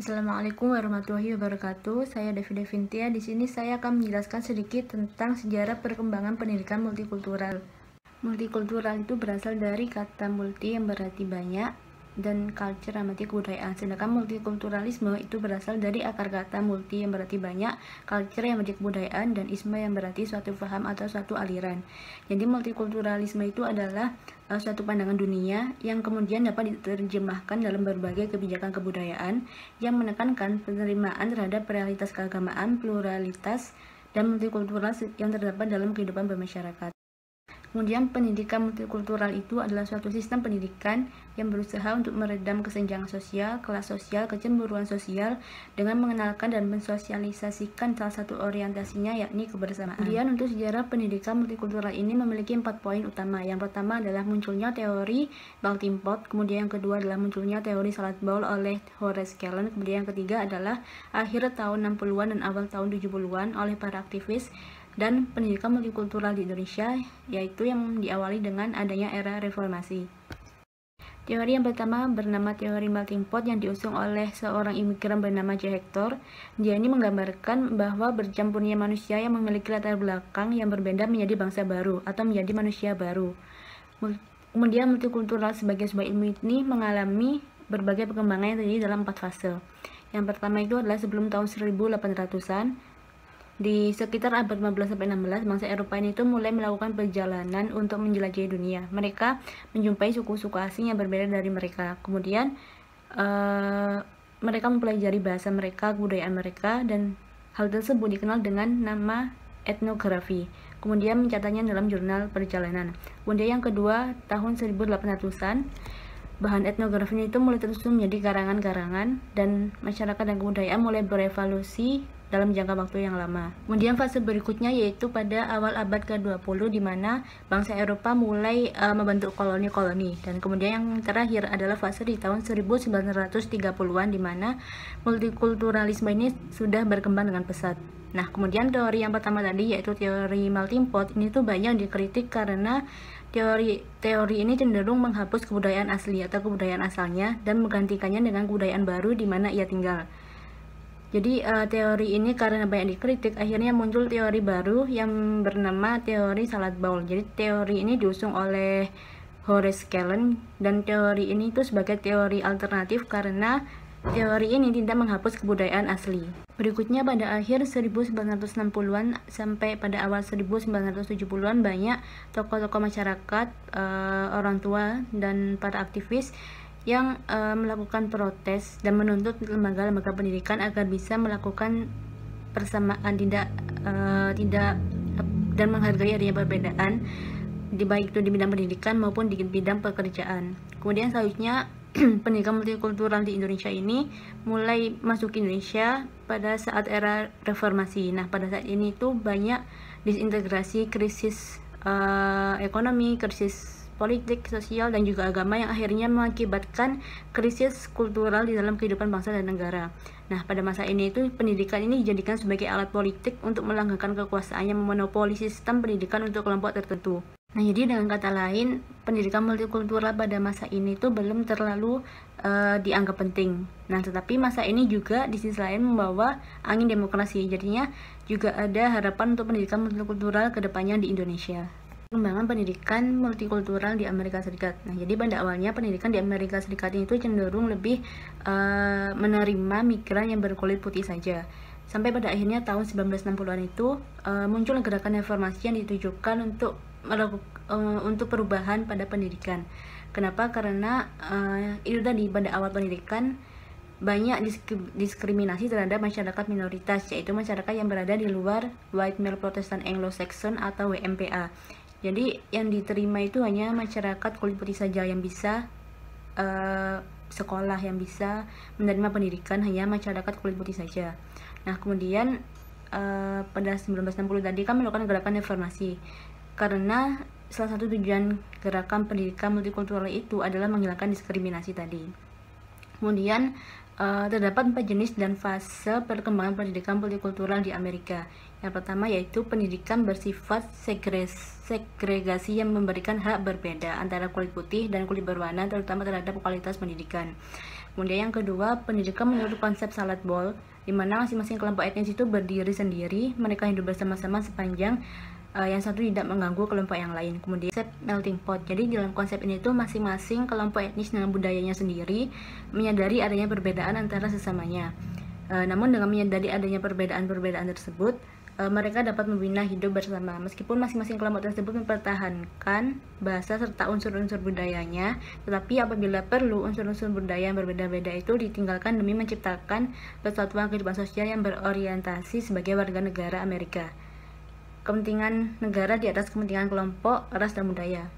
Assalamualaikum warahmatullahi wabarakatuh. Saya Devi Devintia. Di sini saya akan menjelaskan sedikit tentang sejarah perkembangan pendidikan multikultural. Multikultural itu berasal dari kata multi yang berarti banyak dan culture yang berarti kebudayaan. Sedangkan multikulturalisme itu berasal dari akar kata multi yang berarti banyak, culture yang berarti kebudayaan, dan isme yang berarti suatu paham atau suatu aliran. Jadi multikulturalisme itu adalah suatu pandangan dunia yang kemudian dapat diterjemahkan dalam berbagai kebijakan kebudayaan yang menekankan penerimaan terhadap realitas keagamaan, pluralitas, dan multikultural yang terdapat dalam kehidupan bermasyarakat. Kemudian pendidikan multikultural itu adalah suatu sistem pendidikan yang berusaha untuk meredam kesenjangan sosial, kelas sosial, kecemburuan sosial dengan mengenalkan dan mensosialisasikan salah satu orientasinya yakni kebersamaan. Kemudian untuk sejarah pendidikan multikultural ini memiliki 4 poin utama. Yang pertama adalah munculnya teori melting pot, kemudian yang kedua adalah munculnya teori salad bowl oleh Horace Kallen, kemudian yang ketiga adalah akhir tahun 60-an dan awal tahun 70-an oleh para aktivis dan pendidikan multikultural di Indonesia, yaitu yang diawali dengan adanya era reformasi. Teori yang pertama bernama teori melting pot yang diusung oleh seorang imigran bernama J. Hector. Dia ini menggambarkan bahwa bercampurnya manusia yang memiliki latar belakang yang berbeda menjadi bangsa baru atau menjadi manusia baru. Kemudian multikultural sebagai sebuah ilmu ini mengalami berbagai perkembangan yang terjadi dalam 4 fase. Yang pertama itu adalah sebelum tahun 1800-an. Di sekitar abad 15-16, bangsa Eropa ini itu mulai melakukan perjalanan untuk menjelajahi dunia. Mereka menjumpai suku-suku asing yang berbeda dari mereka. Kemudian mereka mempelajari bahasa mereka, kebudayaan mereka, dan hal tersebut dikenal dengan nama etnografi. Kemudian mencatatnya dalam jurnal perjalanan. Kemudian yang kedua, tahun 1800-an, bahan etnografi itu mulai tersusun menjadi karangan-karangan dan masyarakat dan kebudayaan mulai berevolusi dalam jangka waktu yang lama. Kemudian fase berikutnya yaitu pada awal abad ke-20 di mana bangsa Eropa mulai membentuk koloni-koloni, dan kemudian yang terakhir adalah fase di tahun 1930-an di mana multikulturalisme ini sudah berkembang dengan pesat. Nah, kemudian teori yang pertama tadi yaitu teori melting pot ini tuh banyak dikritik karena teori ini cenderung menghapus kebudayaan asli atau kebudayaan asalnya dan menggantikannya dengan kebudayaan baru di mana ia tinggal. Jadi teori ini karena banyak dikritik, akhirnya muncul teori baru yang bernama teori salad bowl. Jadi teori ini diusung oleh Horace Kallen, dan teori ini itu sebagai teori alternatif karena teori ini tidak menghapus kebudayaan asli. Berikutnya pada akhir 1960-an sampai pada awal 1970-an banyak tokoh-tokoh masyarakat, orang tua, dan para aktivis yang melakukan protes dan menuntut lembaga-lembaga pendidikan agar bisa melakukan persamaan tidak dan menghargai adanya perbedaan baik itu di bidang pendidikan maupun di bidang pekerjaan. Kemudian selanjutnya pendidikan multikultural di Indonesia ini mulai masuk ke Indonesia pada saat era reformasi. Nah, pada saat ini itu banyak disintegrasi, krisis ekonomi, krisis politik, sosial, dan juga agama yang akhirnya mengakibatkan krisis kultural di dalam kehidupan bangsa dan negara. Nah, pada masa ini itu pendidikan ini dijadikan sebagai alat politik untuk melanggengkan kekuasaan yang memonopoli sistem pendidikan untuk kelompok tertentu. Nah, jadi dengan kata lain, pendidikan multikultural pada masa ini itu belum terlalu dianggap penting. Nah, tetapi masa ini juga di sisi lain membawa angin demokrasi. Jadinya juga ada harapan untuk pendidikan multikultural ke depannya di Indonesia. Pengembangan pendidikan multikultural di Amerika Serikat. Nah, jadi pada awalnya pendidikan di Amerika Serikat itu cenderung lebih menerima migran yang berkulit putih saja. Sampai pada akhirnya tahun 1960-an itu muncul gerakan reformasi yang ditujukan untuk perubahan pada pendidikan. Kenapa? Karena itu tadi pada awal pendidikan banyak diskriminasi terhadap masyarakat minoritas, yaitu masyarakat yang berada di luar White Male Protestant Anglo-Saxon atau WMPA. Jadi yang diterima itu hanya masyarakat kulit putih saja yang bisa sekolah, yang bisa menerima pendidikan, hanya masyarakat kulit putih saja. Nah, kemudian pada 1960 tadi kan melakukan gerakan reformasi karena salah satu tujuan gerakan pendidikan multikultural itu adalah menghilangkan diskriminasi tadi. Kemudian terdapat 4 jenis dan fase perkembangan pendidikan multikultural di Amerika. Yang pertama yaitu pendidikan bersifat segregasi yang memberikan hak berbeda antara kulit putih dan kulit berwarna, terutama terhadap kualitas pendidikan. Kemudian yang kedua, pendidikan menurut konsep salad bowl, di mana masing-masing kelompok etnis itu berdiri sendiri, mereka hidup bersama-sama sepanjang yang satu tidak mengganggu kelompok yang lain. Kemudian konsep melting pot, jadi dalam konsep ini tuh masing-masing kelompok etnis dengan budayanya sendiri menyadari adanya perbedaan antara sesamanya. Namun dengan menyadari adanya perbedaan-perbedaan tersebut, mereka dapat membina hidup bersama. Meskipun masing-masing kelompok tersebut mempertahankan bahasa serta unsur-unsur budayanya, tetapi apabila perlu, unsur-unsur budaya yang berbeda-beda itu ditinggalkan demi menciptakan persatuan kehidupan sosial yang berorientasi sebagai warga negara Amerika. Kepentingan negara di atas kepentingan kelompok, ras, dan budaya.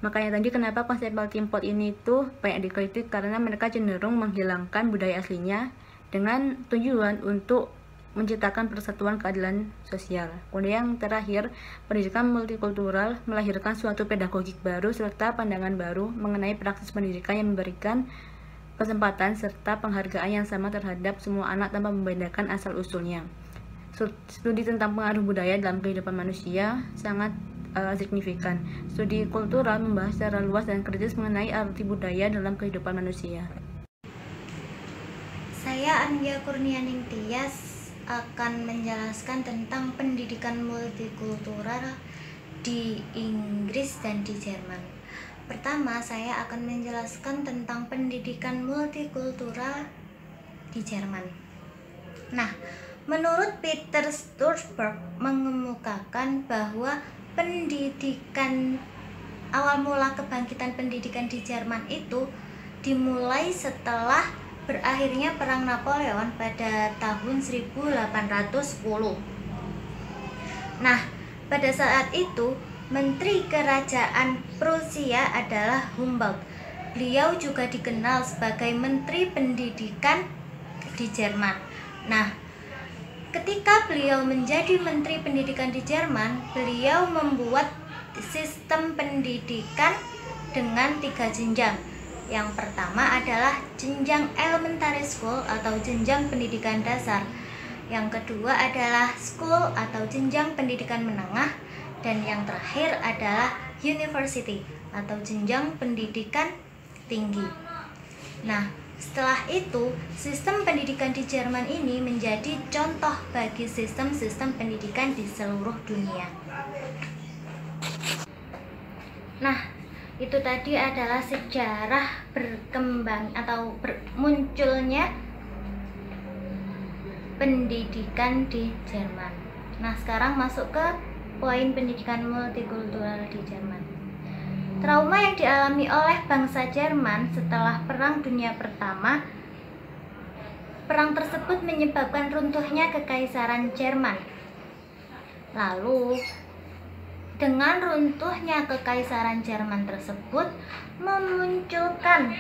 Makanya tadi kenapa konsep melting pot ini tuh banyak dikritik, karena mereka cenderung menghilangkan budaya aslinya dengan tujuan untuk menciptakan persatuan keadilan sosial. Kemudian yang terakhir, pendidikan multikultural melahirkan suatu pedagogik baru serta pandangan baru mengenai praksis pendidikan yang memberikan kesempatan serta penghargaan yang sama terhadap semua anak tanpa membedakan asal-usulnya. Studi tentang pengaruh budaya dalam kehidupan manusia sangat signifikan. Studi kultural membahas secara luas dan kritis mengenai arti budaya dalam kehidupan manusia. Saya Anggia Kurnianing Tias akan menjelaskan tentang pendidikan multikultural di Inggris dan di Jerman. Pertama, saya akan menjelaskan tentang pendidikan multikultural di Jerman. Nah, menurut Peter Sturzberg mengemukakan bahwa pendidikan awal mula kebangkitan pendidikan di Jerman itu dimulai setelah berakhirnya Perang Napoleon pada tahun 1810. Nah, pada saat itu Menteri Kerajaan Prusia adalah Humboldt. Beliau juga dikenal sebagai Menteri Pendidikan di Jerman. Nah, ketika beliau menjadi Menteri Pendidikan di Jerman, beliau membuat sistem pendidikan dengan 3 jenjang. Yang pertama adalah jenjang elementary school atau jenjang pendidikan dasar. Yang kedua adalah school atau jenjang pendidikan menengah. Dan yang terakhir adalah university atau jenjang pendidikan tinggi. Nah, setelah itu sistem pendidikan di Jerman ini menjadi contoh bagi sistem-sistem pendidikan di seluruh dunia. Nah, itu tadi adalah sejarah berkembang atau munculnya pendidikan di Jerman. Nah, sekarang masuk ke poin pendidikan multikultural di Jerman. Trauma yang dialami oleh bangsa Jerman setelah Perang Dunia Pertama. Perang tersebut menyebabkan runtuhnya Kekaisaran Jerman. Lalu, dengan runtuhnya Kekaisaran Jerman tersebut memunculkan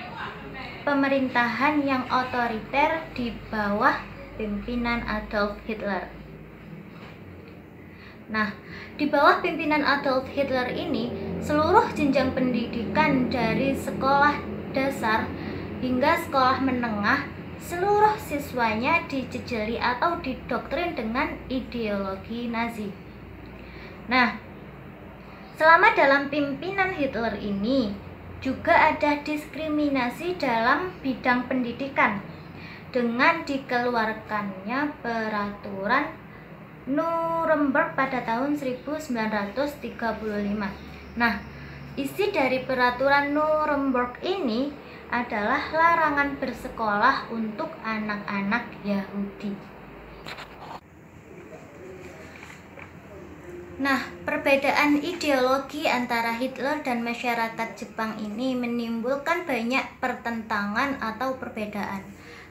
pemerintahan yang otoriter di bawah pimpinan Adolf Hitler. Nah, di bawah pimpinan Adolf Hitler ini, seluruh jenjang pendidikan dari sekolah dasar hingga sekolah menengah, seluruh siswanya dijejeli atau didoktrin dengan ideologi Nazi. Nah, selama dalam pimpinan Hitler ini juga ada diskriminasi dalam bidang pendidikan dengan dikeluarkannya peraturan Nuremberg pada tahun 1935. Nah, isi dari peraturan Nuremberg ini adalah larangan bersekolah untuk anak-anak Yahudi. Nah, perbedaan ideologi antara Hitler dan masyarakat Jepang ini menimbulkan banyak pertentangan atau perbedaan.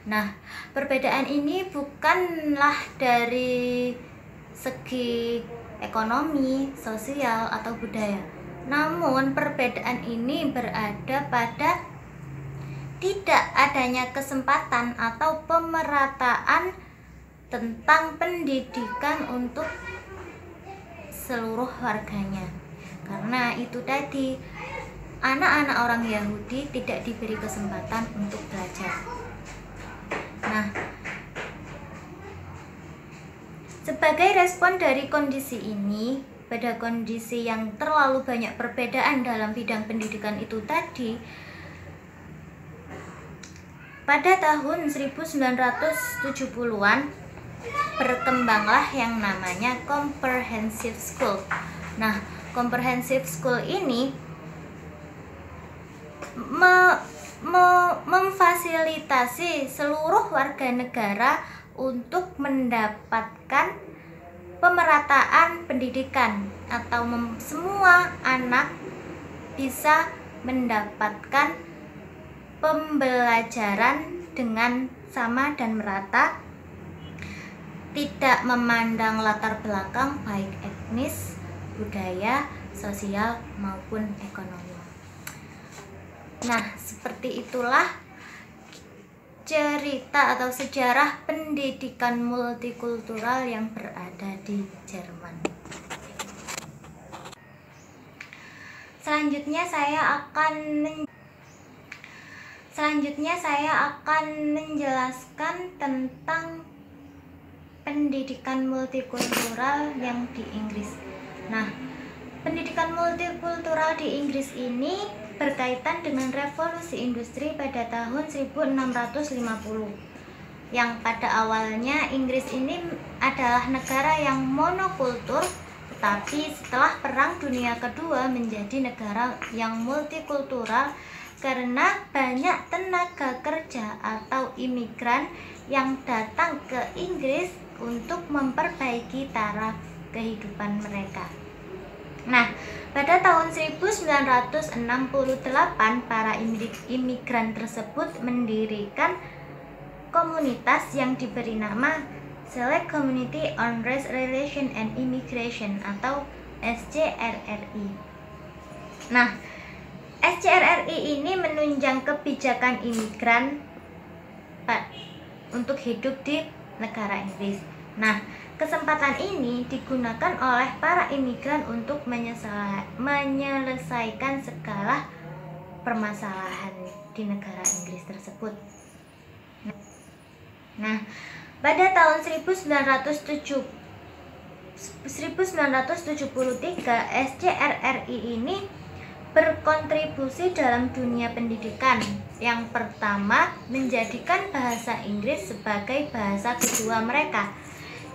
Nah, perbedaan ini bukanlah dari segi ekonomi, sosial, atau budaya. Namun, perbedaan ini berada pada tidak adanya kesempatan atau pemerataan tentang pendidikan untuk seluruh warganya. Karena itu tadi, anak-anak orang Yahudi tidak diberi kesempatan untuk belajar. Nah, sebagai respon dari kondisi ini, pada kondisi yang terlalu banyak perbedaan dalam bidang pendidikan itu tadi, pada tahun 1970-an berkembanglah yang namanya Comprehensive School. Nah, Comprehensive School ini memfasilitasi seluruh warga negara untuk mendapatkan pemerataan pendidikan, atau semua anak bisa mendapatkan pembelajaran dengan sama dan merata, tidak memandang latar belakang baik etnis, budaya, sosial maupun ekonomi. Nah, seperti itulah cerita atau sejarah pendidikan multikultural yang berada di Jerman. Selanjutnya saya akan menjelaskan tentang pendidikan multikultural yang di Inggris. Nah, pendidikan multikultural di Inggris ini berkaitan dengan revolusi industri pada tahun 1650, yang pada awalnya Inggris ini adalah negara yang monokultur, tetapi setelah Perang Dunia Kedua menjadi negara yang multikultural karena banyak tenaga kerja atau imigran yang datang ke Inggris untuk memperbaiki taraf kehidupan mereka. Nah, pada tahun 1968 para imigran tersebut mendirikan komunitas yang diberi nama Select Community on Race Relation and Immigration atau SCRRI. Nah, SCRRI ini menunjang kebijakan imigran untuk hidup di negara Inggris. Nah, kesempatan ini digunakan oleh para imigran untuk menyelesaikan segala permasalahan di negara Inggris tersebut. Nah, pada tahun 1973 SCRRI ini berkontribusi dalam dunia pendidikan. Yang pertama, menjadikan bahasa Inggris sebagai bahasa kedua mereka.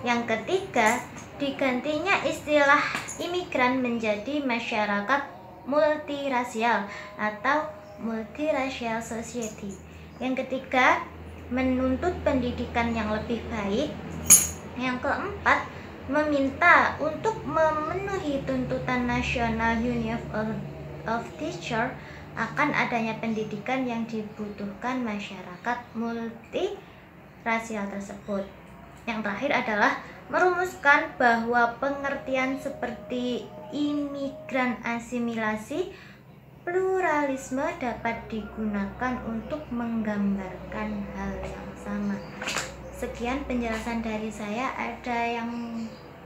Yang ketiga, digantinya istilah imigran menjadi masyarakat multirasial atau multiracial society. Yang ketiga, menuntut pendidikan yang lebih baik. Yang keempat, meminta untuk memenuhi tuntutan National Union of Teachers akan adanya pendidikan yang dibutuhkan masyarakat multirasial tersebut. Yang terakhir adalah merumuskan bahwa pengertian seperti imigran asimilasi pluralisme dapat digunakan untuk menggambarkan hal yang sama. Sekian penjelasan dari saya. Ada yang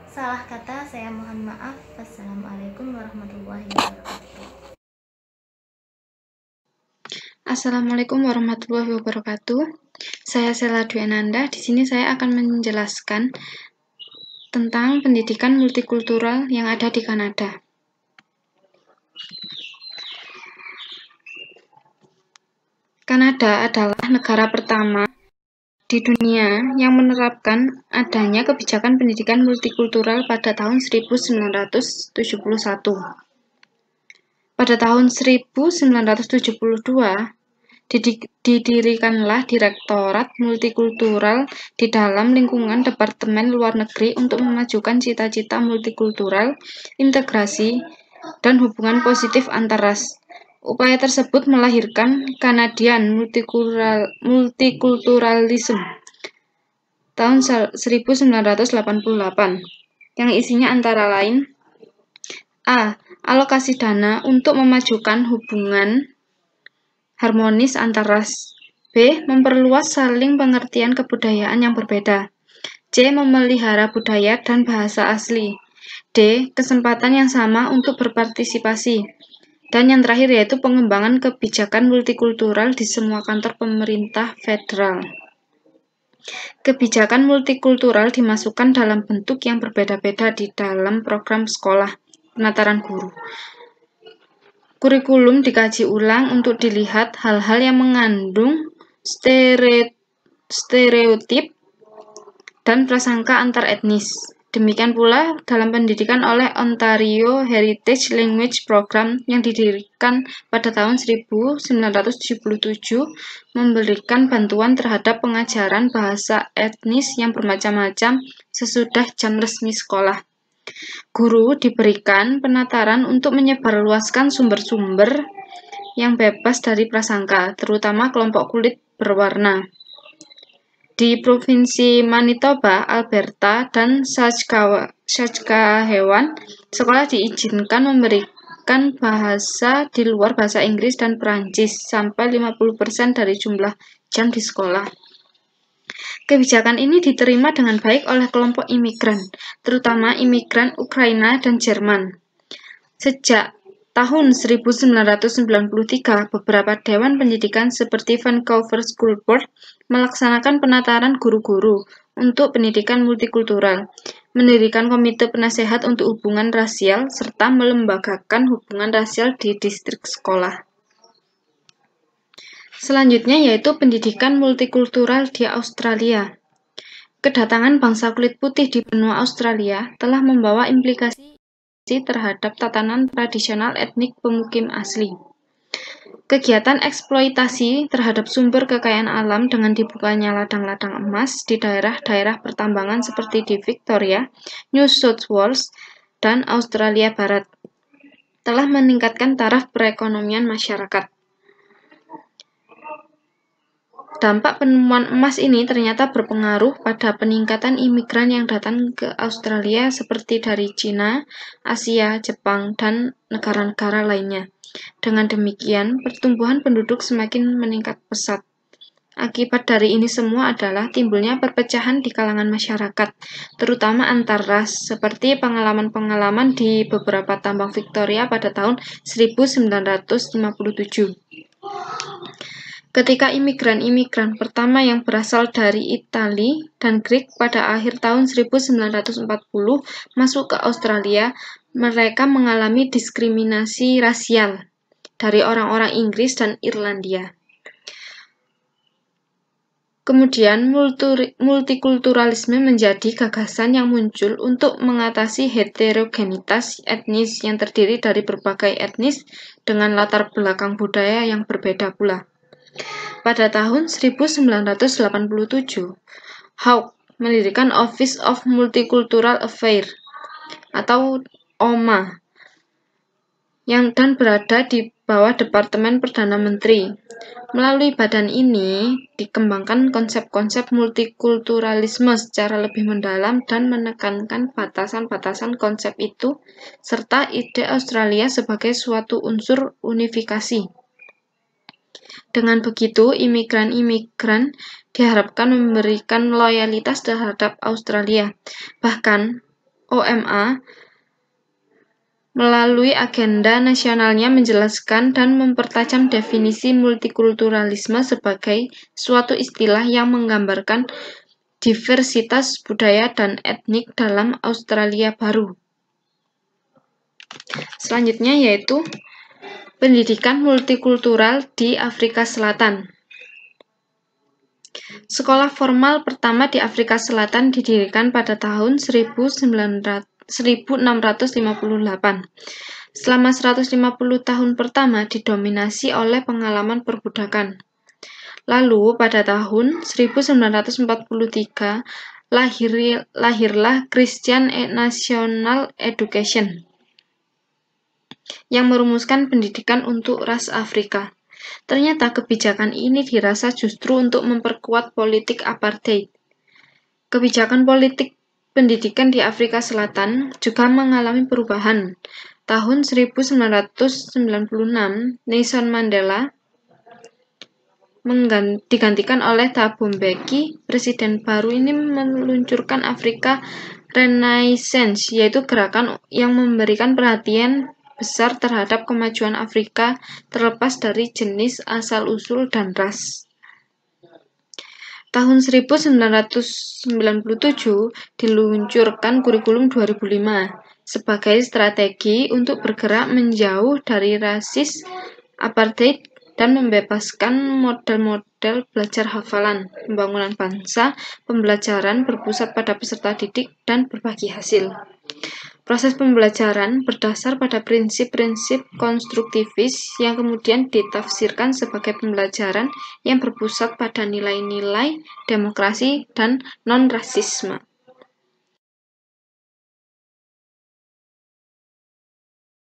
salah kata, saya mohon maaf. Wassalamualaikum warahmatullahi wabarakatuh. Assalamualaikum warahmatullahi wabarakatuh. Saya Sela Dwi Ananda. Di sini saya akan menjelaskan tentang pendidikan multikultural yang ada di Kanada. Kanada adalah negara pertama di dunia yang menerapkan adanya kebijakan pendidikan multikultural pada tahun 1971. Pada tahun 1972, didirikanlah Direktorat Multikultural di dalam lingkungan Departemen Luar Negeri untuk memajukan cita-cita multikultural, integrasi, dan hubungan positif antar ras. Upaya tersebut melahirkan Canadian Multiculturalism tahun 1988, yang isinya antara lain: A. Alokasi dana untuk memajukan hubungan harmonis antar ras. B. Memperluas saling pengertian kebudayaan yang berbeda. C. Memelihara budaya dan bahasa asli. D. Kesempatan yang sama untuk berpartisipasi. Dan yang terakhir yaitu pengembangan kebijakan multikultural di semua kantor pemerintah federal. Kebijakan multikultural dimasukkan dalam bentuk yang berbeda-beda di dalam program sekolah penataran guru. Kurikulum dikaji ulang untuk dilihat hal-hal yang mengandung stereotip, dan prasangka antar etnis. Demikian pula dalam pendidikan oleh Ontario Heritage Language Program yang didirikan pada tahun 1977 memberikan bantuan terhadap pengajaran bahasa etnis yang bermacam-macam sesudah jam resmi sekolah. Guru diberikan penataran untuk menyebarluaskan sumber-sumber yang bebas dari prasangka, terutama kelompok kulit berwarna. Di Provinsi Manitoba, Alberta, dan Saskatchewan, sekolah diizinkan memberikan bahasa di luar bahasa Inggris dan Perancis sampai 50% dari jumlah jam di sekolah. Kebijakan ini diterima dengan baik oleh kelompok imigran, terutama imigran Ukraina dan Jerman. Sejak tahun 1993, beberapa dewan pendidikan seperti Vancouver School Board melaksanakan penataran guru-guru untuk pendidikan multikultural, mendirikan komite penasehat untuk hubungan rasial, serta melembagakan hubungan rasial di distrik sekolah. Selanjutnya yaitu pendidikan multikultural di Australia. Kedatangan bangsa kulit putih di benua Australia telah membawa implikasi terhadap tatanan tradisional etnik pemukim asli. Kegiatan eksploitasi terhadap sumber kekayaan alam dengan dibukanya ladang-ladang emas di daerah-daerah pertambangan seperti di Victoria, New South Wales, dan Australia Barat telah meningkatkan taraf perekonomian masyarakat. Dampak penemuan emas ini ternyata berpengaruh pada peningkatan imigran yang datang ke Australia seperti dari Cina, Asia, Jepang, dan negara-negara lainnya. Dengan demikian, pertumbuhan penduduk semakin meningkat pesat. Akibat dari ini semua adalah timbulnya perpecahan di kalangan masyarakat, terutama antar ras, seperti pengalaman-pengalaman di beberapa tambang Victoria pada tahun 1957. Ketika imigran-imigran pertama yang berasal dari Italia dan Greek pada akhir tahun 1940 masuk ke Australia, mereka mengalami diskriminasi rasial dari orang-orang Inggris dan Irlandia. Kemudian multikulturalisme menjadi gagasan yang muncul untuk mengatasi heterogenitas etnis yang terdiri dari berbagai etnis dengan latar belakang budaya yang berbeda pula. Pada tahun 1987, Hawke mendirikan Office of Multicultural Affairs atau OMA dan berada di bawah Departemen Perdana Menteri. Melalui badan ini dikembangkan konsep-konsep multikulturalisme secara lebih mendalam dan menekankan batasan-batasan konsep itu serta ide Australia sebagai suatu unsur unifikasi. Dengan begitu, imigran-imigran diharapkan memberikan loyalitas terhadap Australia. Bahkan, OMA melalui agenda nasionalnya menjelaskan dan mempertajam definisi multikulturalisme sebagai suatu istilah yang menggambarkan diversitas budaya dan etnik dalam Australia baru. Selanjutnya yaitu pendidikan multikultural di Afrika Selatan. Sekolah formal pertama di Afrika Selatan didirikan pada tahun 1658. Selama 150 tahun pertama didominasi oleh pengalaman perbudakan. Lalu pada tahun 1943 lahirlah Christian National Education yang merumuskan pendidikan untuk ras Afrika. Ternyata kebijakan ini dirasa justru untuk memperkuat politik apartheid. Kebijakan politik pendidikan di Afrika Selatan juga mengalami perubahan. Tahun 1996, Nelson Mandela digantikan oleh Thabo Mbeki. Presiden baru ini meluncurkan Afrika Renaissance, yaitu gerakan yang memberikan perhatian besar terhadap kemajuan Afrika terlepas dari jenis, asal-usul, dan ras. Tahun 1997 diluncurkan kurikulum 2005 sebagai strategi untuk bergerak menjauh dari rasis, apartheid, dan membebaskan model-model belajar hafalan, pembangunan bangsa, pembelajaran berpusat pada peserta didik, dan berbagi hasil. Proses pembelajaran berdasar pada prinsip-prinsip konstruktivis yang kemudian ditafsirkan sebagai pembelajaran yang berpusat pada nilai-nilai demokrasi dan non-rasisme.